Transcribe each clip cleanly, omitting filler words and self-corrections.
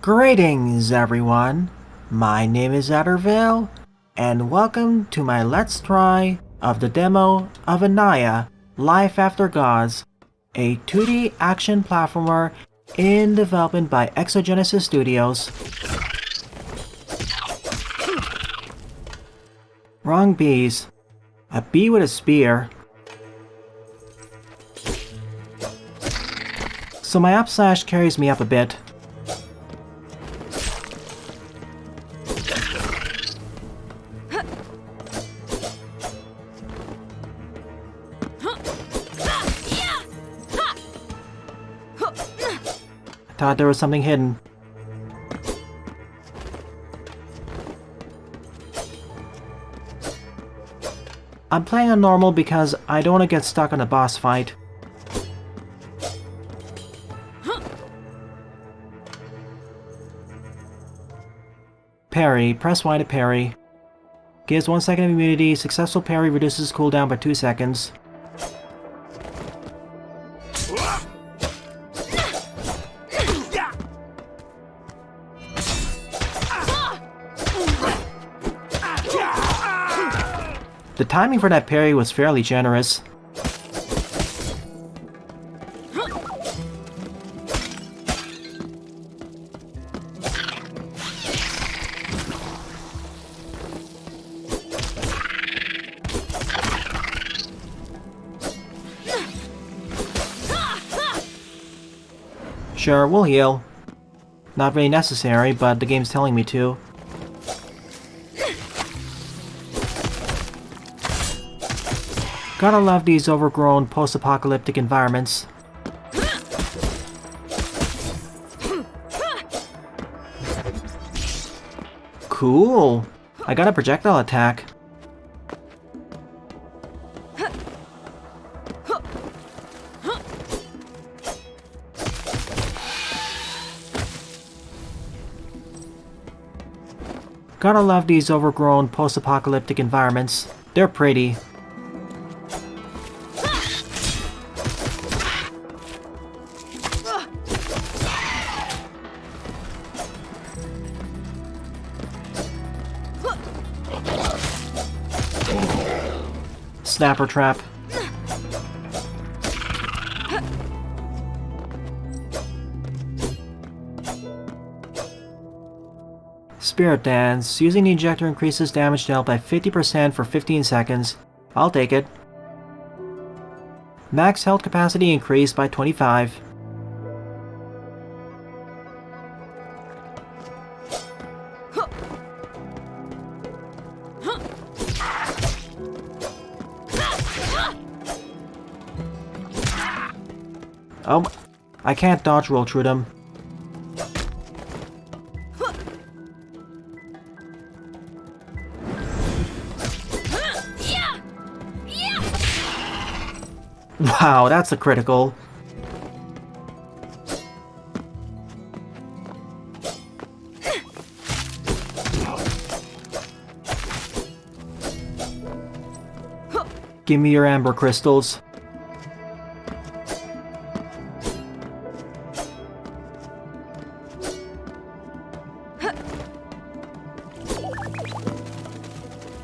Greetings everyone, my name is Adderville, and welcome to my Let's Try of the demo of Inayah, Life After Gods, a 2D action platformer in development by ExoGenesis Studios. Wrong bees. A bee with a spear. So my up slash carries me up a bit. I thought there was something hidden. I'm playing on normal because I don't want to get stuck on a boss fight. Parry. Press Y to parry. Gives 1 second of immunity. Successful parry reduces cooldown by 2 seconds. The timing for that parry was fairly generous. Sure, we'll heal. Not really necessary, but the game's telling me to. Gotta love these overgrown post-apocalyptic environments. Cool! I got a projectile attack. Gotta love these overgrown post-apocalyptic environments. They're pretty. Snapper trap. Spirit Dance. Using the injector increases damage dealt by 50% for 15 seconds. I'll take it. Max health capacity increased by 25. Oh, I can't dodge roll through them. Wow, that's a critical. Give me your amber crystals.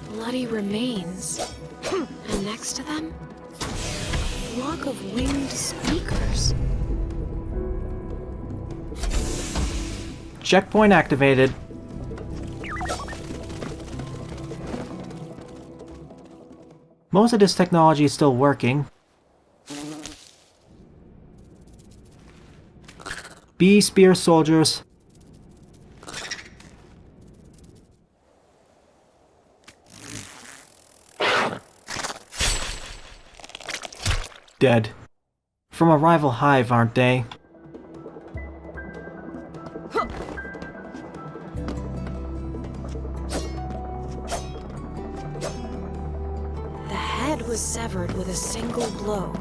Bloody remains. And next to them, a flock of winged speakers. Checkpoint activated. Most of this technology is still working. Bee spear soldiers. Dead. From a rival hive, aren't they? The head was severed with a single blow.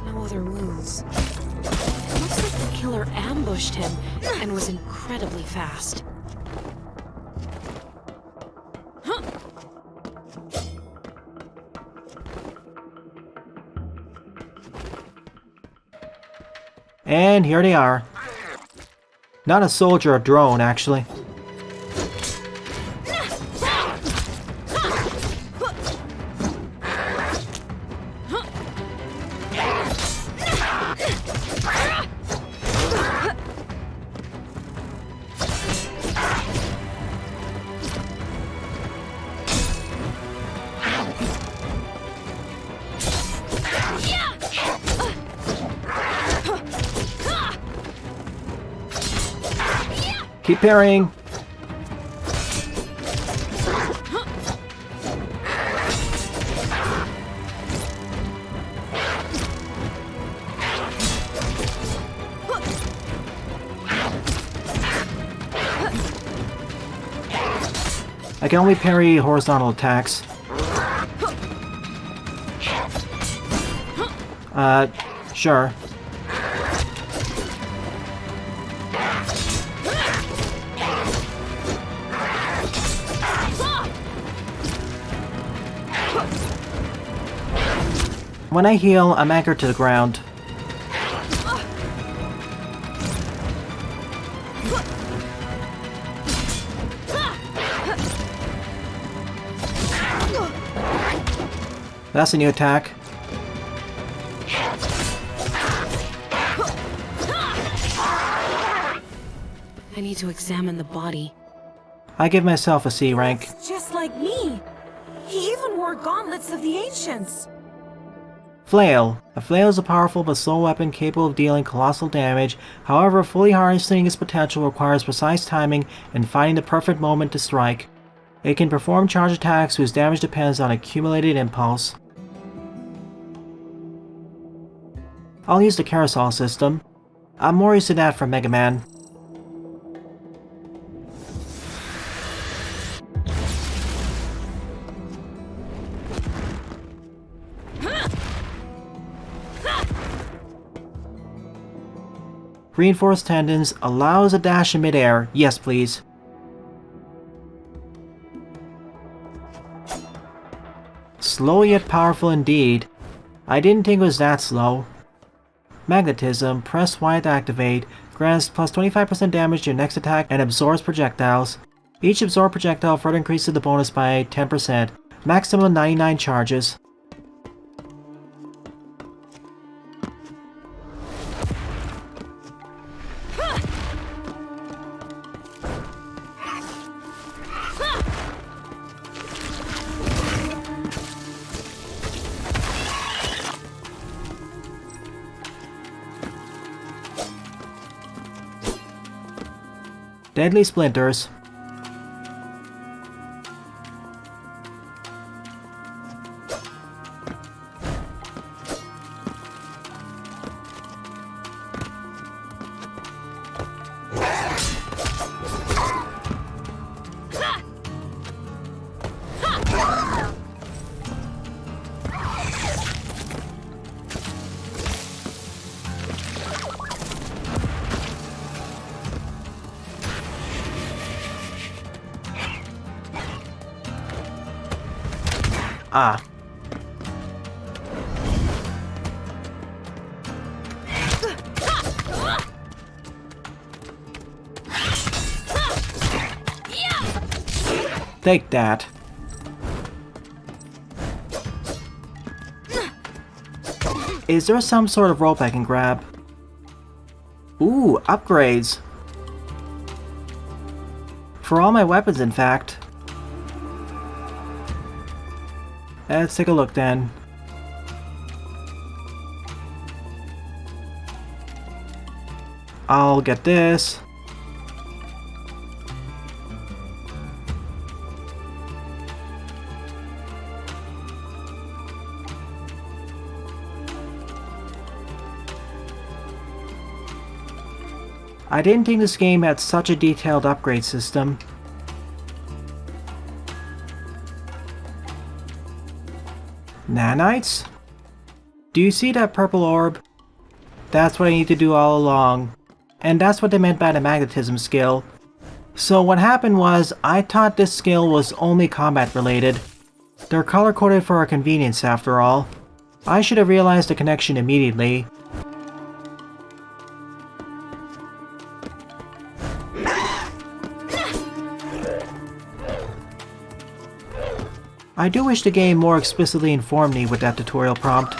No other wounds. It looks like the killer ambushed him and was incredibly fast. And here they are. Not a soldier or drone, actually. Keep parrying. I can only parry horizontal attacks. Sure. When I heal, I'm anchored to the ground. That's a new attack. I need to examine the body. I give myself a C rank. Just like me. He even wore gauntlets of the ancients. Flail. A flail is a powerful but slow weapon capable of dealing colossal damage. However, fully harnessing its potential requires precise timing and finding the perfect moment to strike. It can perform charge attacks whose damage depends on accumulated impulse. I'll use the carousel system. I'm more used to that from Mega Man. Reinforced tendons allows a dash in midair. Yes, please. Slow yet powerful indeed. I didn't think it was that slow. Magnetism. Press Y to activate. Grants plus 25% damage to your next attack and absorbs projectiles. Each absorbed projectile further increases the bonus by 10%. Maximum 99 charges. Deadly splinters. Ah. Take that. Is there some sort of rope I can grab? Ooh, upgrades. For all my weapons, in fact. Let's take a look then. I'll get this. I didn't think this game had such a detailed upgrade system. Nanites? Do you see that purple orb? That's what I need to do all along. And that's what they meant by the magnetism skill. So what happened was, I thought this skill was only combat related. They're color coded for our convenience after all. I should have realized the connection immediately. I do wish the game more explicitly informed me with that tutorial prompt.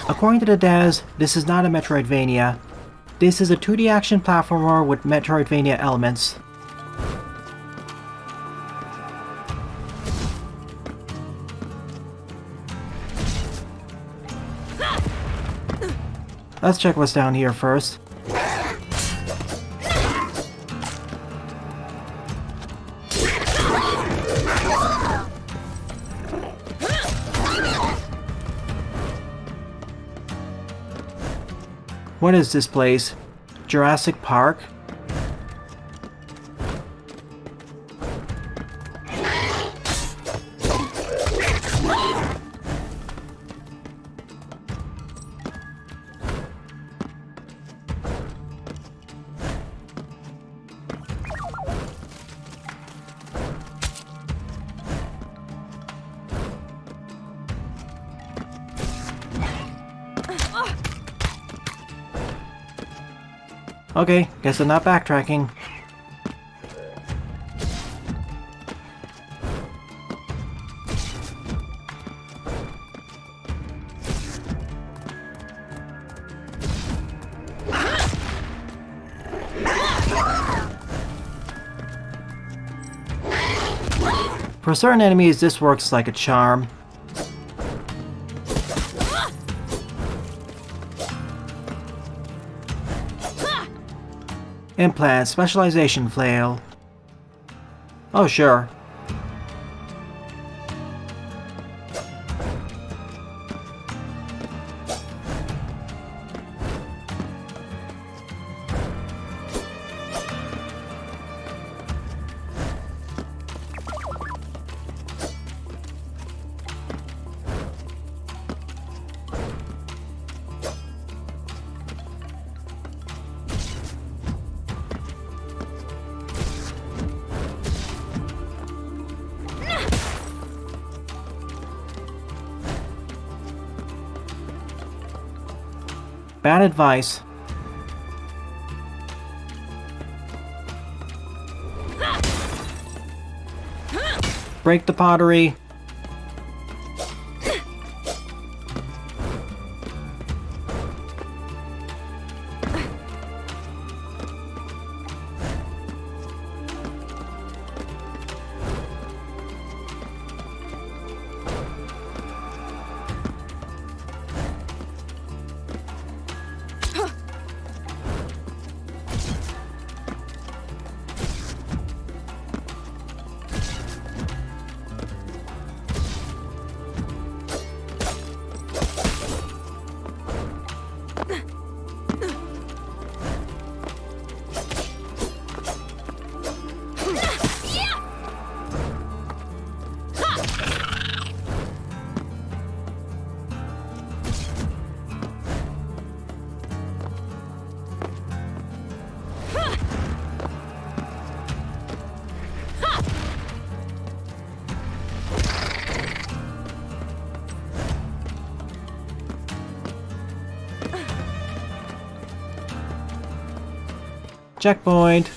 According to the devs, this is not a metroidvania. This is a 2D action platformer with metroidvania elements. Let's check what's down here first. What is this place? Jurassic Park? Okay, guess I'm not backtracking. For certain enemies, this works like a charm. Implant, specialization flail. Oh, sure. Bad advice. Break the pottery. Checkpoint.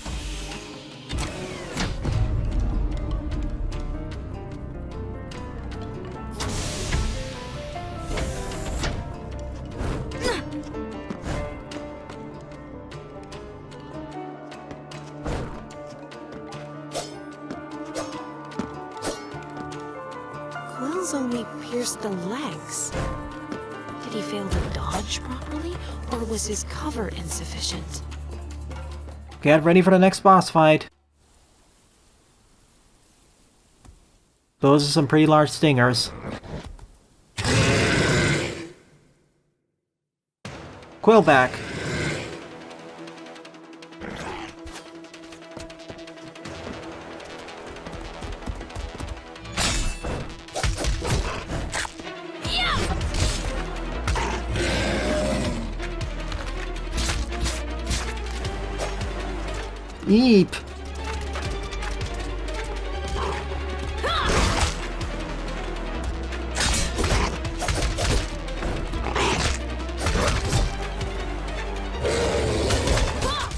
Quills only pierced the legs. Did he fail to dodge properly, or was his cover insufficient? Get ready for the next boss fight. Those are some pretty large stingers. Quillback. Eep.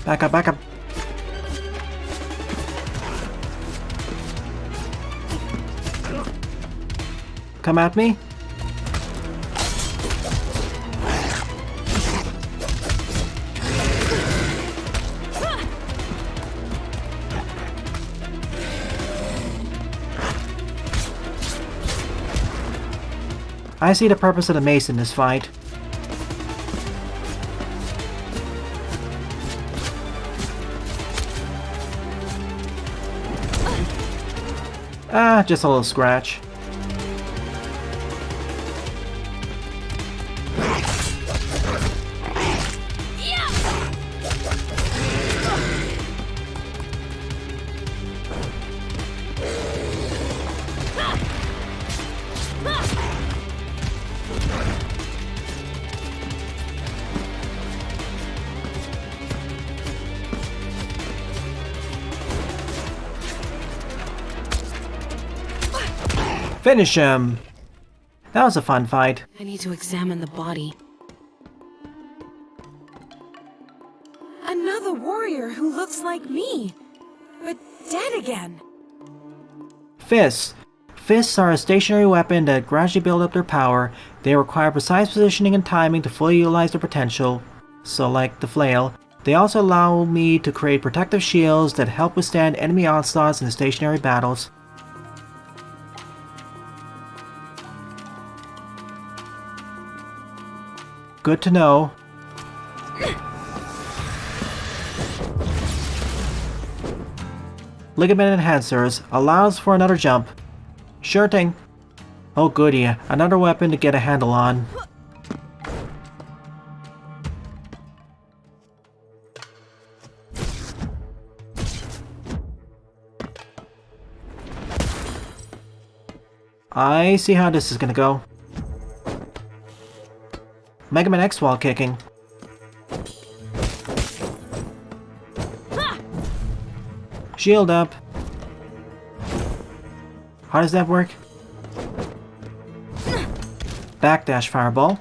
Back up, back up. Come at me. I see the purpose of the mace in this fight. Ah, just a little scratch. Finish him! That was a fun fight. I need to examine the body. Another warrior who looks like me, but dead again. Fists. Fists are a stationary weapon that gradually build up their power. They require precise positioning and timing to fully utilize their potential. So like the flail, they also allow me to create protective shields that help withstand enemy onslaughts in stationary battles. Good to know. Ligament enhancers allows for another jump. Sure thing. Oh goody, another weapon to get a handle on. I see how this is gonna go. Mega Man X wall kicking. Shield up. How does that work? Backdash fireball.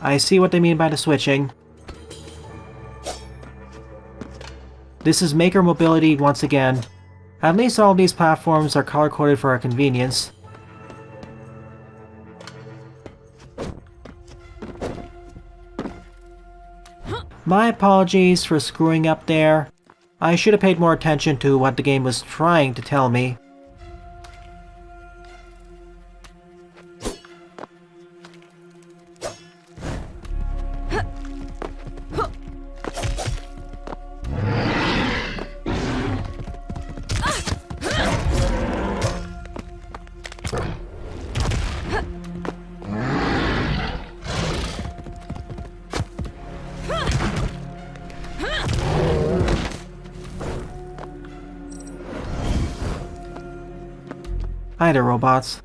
I see what they mean by the switching. This is maker mobility once again. At least all of these platforms are color-coded for our convenience. My apologies for screwing up there. I should have paid more attention to what the game was trying to tell me. Hi there, robots.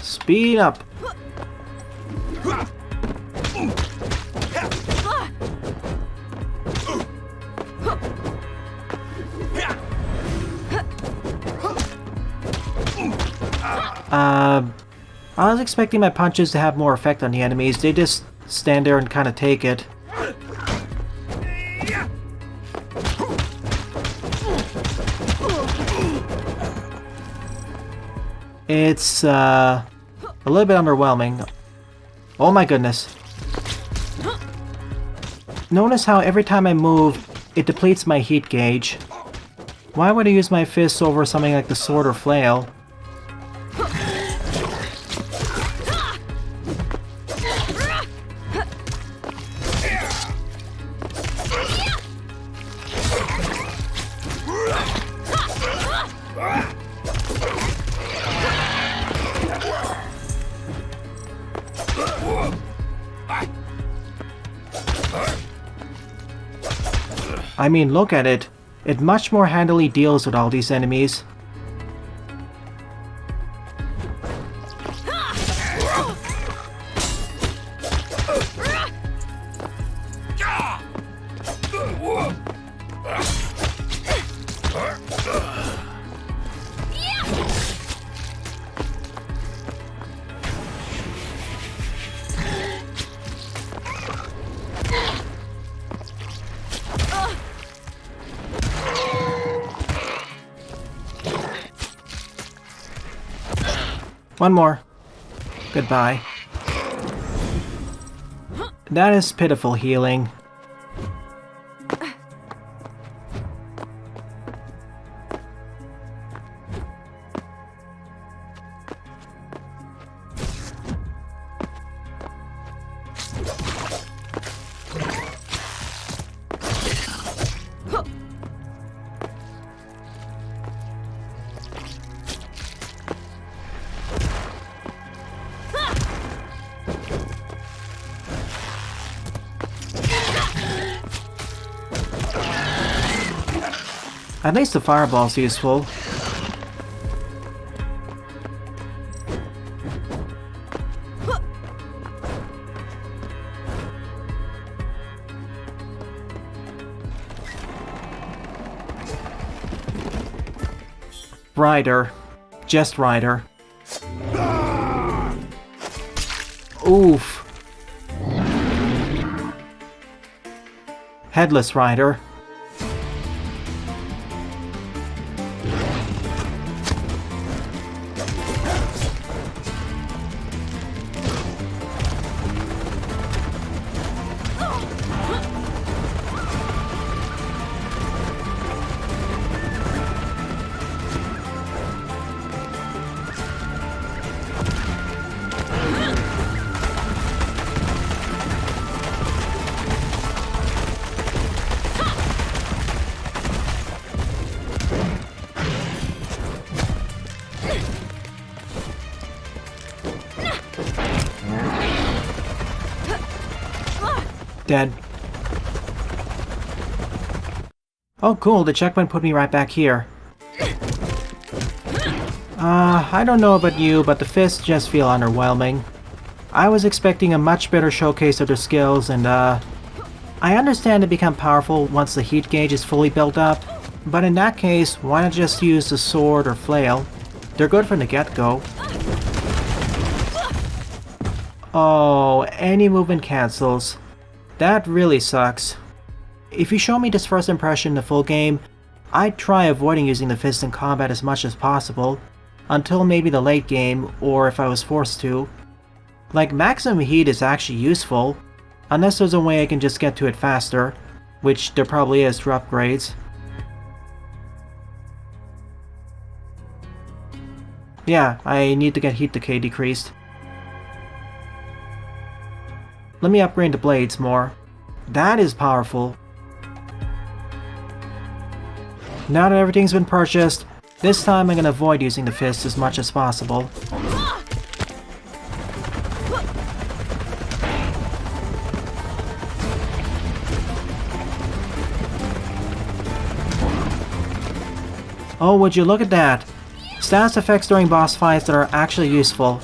Speed up! I was expecting my punches to have more effect on the enemies. They just stand there and kind of take it. It's, a little bit underwhelming. Oh my goodness. Notice how every time I move, it depletes my heat gauge. Why would I use my fists over something like the sword or flail? I mean, look at it. It much more handily deals with all these enemies. One more. Goodbye. That is pitiful healing. At least the fireball's useful. Rider. Just Rider. Oof. Headless Rider. Dead. Oh cool, the checkpoint put me right back here. I don't know about you, but the fists just feel underwhelming. I was expecting a much better showcase of their skills, and I understand they become powerful once the heat gauge is fully built up, but in that case, why not just use the sword or flail? They're good from the get-go. Oh, any movement cancels. That really sucks. If you show me this first impression in the full game, I'd try avoiding using the fist in combat as much as possible, until maybe the late game, or if I was forced to. Like, maximum heat is actually useful, unless there's a way I can just get to it faster, which there probably is through upgrades. Yeah, I need to get heat decay decreased. Let me upgrade the blades more. That is powerful. Now that everything's been purchased, this time I'm gonna avoid using the fist as much as possible. Oh, would you look at that? Status effects during boss fights that are actually useful.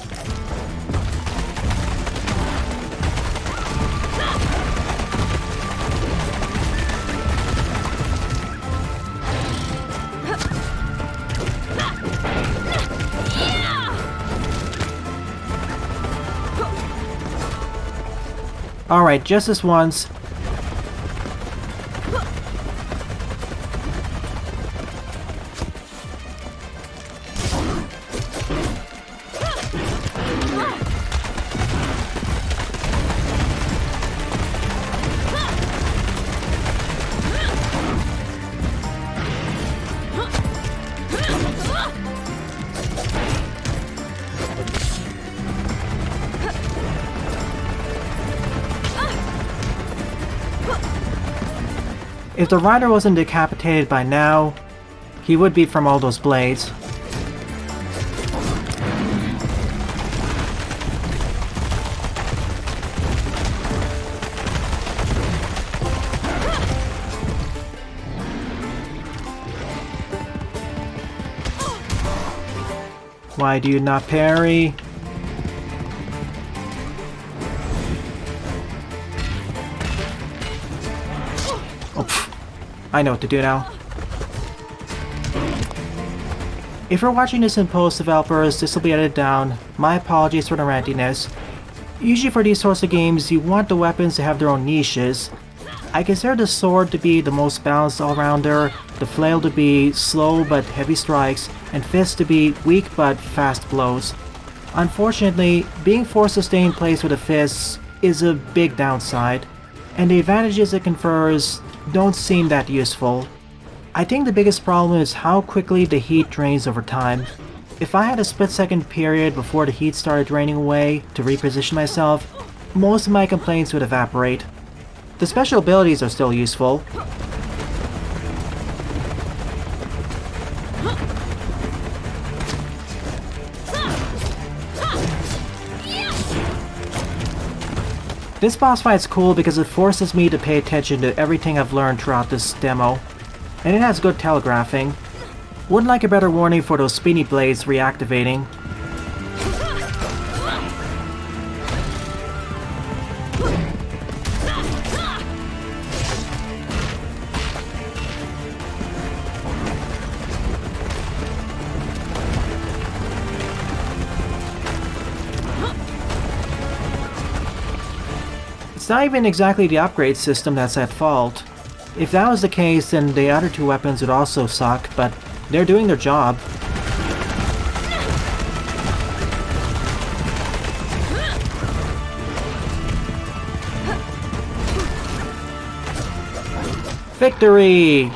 Alright, just this once. If the rider wasn't decapitated by now, he would be from all those blades. Why do you not parry? Oh, pfft. I know what to do now. If you're watching this in post, developers, this will be edited down. My apologies for the rantiness. Usually for these sorts of games, you want the weapons to have their own niches. I consider the sword to be the most balanced all-rounder, the flail to be slow but heavy strikes, and fists to be weak but fast blows. Unfortunately, being forced to stay in place with the fists is a big downside, and the advantages it confers don't seem that useful. I think the biggest problem is how quickly the heat drains over time. If I had a split-second period before the heat started draining away to reposition myself, most of my complaints would evaporate. The special abilities are still useful. This boss fight's cool because it forces me to pay attention to everything I've learned throughout this demo, and it has good telegraphing. Wouldn't like a better warning for those spinny blades reactivating. It's not even exactly the upgrade system that's at fault. If that was the case, then the other two weapons would also suck, but they're doing their job. Victory!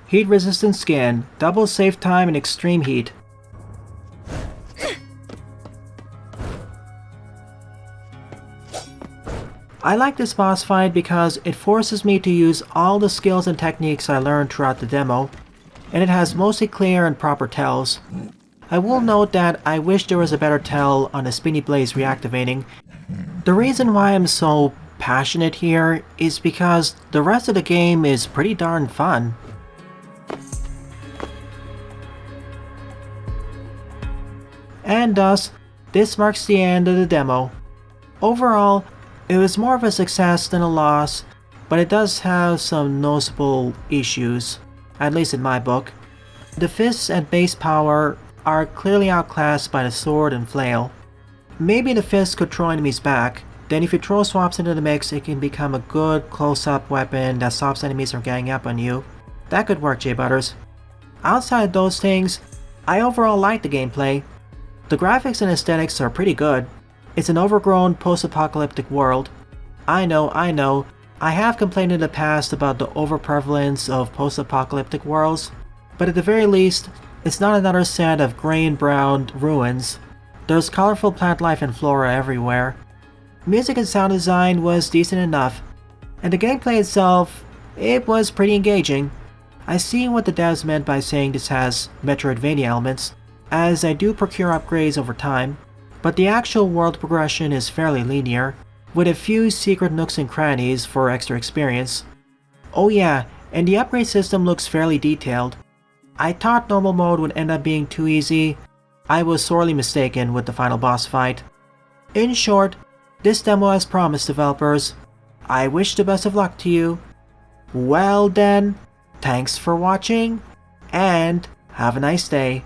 Heat-resistant skin, double save time in extreme heat. I like this boss fight because it forces me to use all the skills and techniques I learned throughout the demo, and it has mostly clear and proper tells. I will note that I wish there was a better tell on the spinny blades reactivating. The reason why I'm so passionate here is because the rest of the game is pretty darn fun. And thus, this marks the end of the demo. Overall, it was more of a success than a loss, but it does have some noticeable issues, at least in my book. The fists and base power are clearly outclassed by the sword and flail. Maybe the fists could throw enemies back, then if you throw swaps into the mix, it can become a good close-up weapon that stops enemies from ganging up on you. That could work, J-Butters. Outside of those things, I overall like the gameplay. The graphics and aesthetics are pretty good. It's an overgrown post-apocalyptic world. I know, I have complained in the past about the overprevalence of post-apocalyptic worlds, but at the very least, it's not another set of gray and brown ruins. There's colorful plant life and flora everywhere. Music and sound design was decent enough, and the gameplay itself, it was pretty engaging. I see what the devs meant by saying this has metroidvania elements, as I do procure upgrades over time. But the actual world progression is fairly linear, with a few secret nooks and crannies for extra experience. Oh yeah, and the upgrade system looks fairly detailed. I thought normal mode would end up being too easy. I was sorely mistaken with the final boss fight. In short, this demo has promised, developers. I wish the best of luck to you. Well then, thanks for watching, and have a nice day.